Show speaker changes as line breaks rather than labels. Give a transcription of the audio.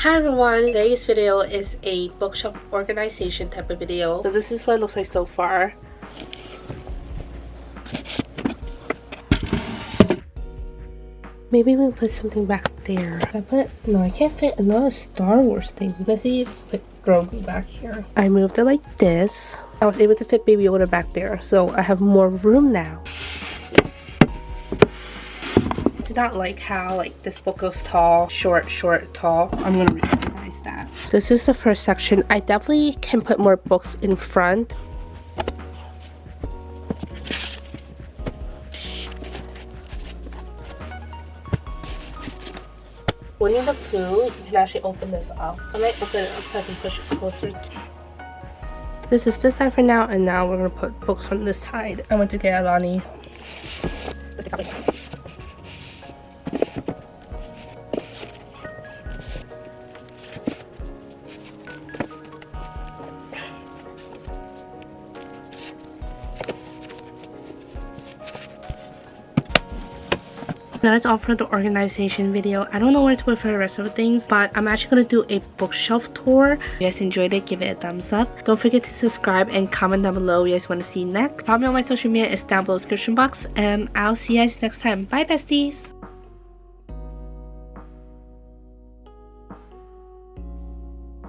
Hi everyone, today's video is a bookshelf organization type of video. So this is what it looks like so far. Maybe we put something back there. No, I can't fit another Star Wars thing. Let's see if I put Grogu back here. I moved it like this. I was able to fit Baby Yoda back there, so I have more room now. I do not like how this book goes tall, short, tall. I'm gonna reorganize that. This is the first section. I definitely can put more books in front. When you look through, you can actually open this up. I might open it up so I can push it closer. This is this side for now, and now we're gonna put books on this side. I went to get Alani. That's all for the organization video. I don't know where to put for the rest of the things, but I'm actually going to do a bookshelf tour. If you guys enjoyed it, give it a thumbs up. Don't forget to subscribe and comment down below what you guys want to see next. Follow me on my social media, it's down below in the description box, and I'll see you guys next time. Bye besties!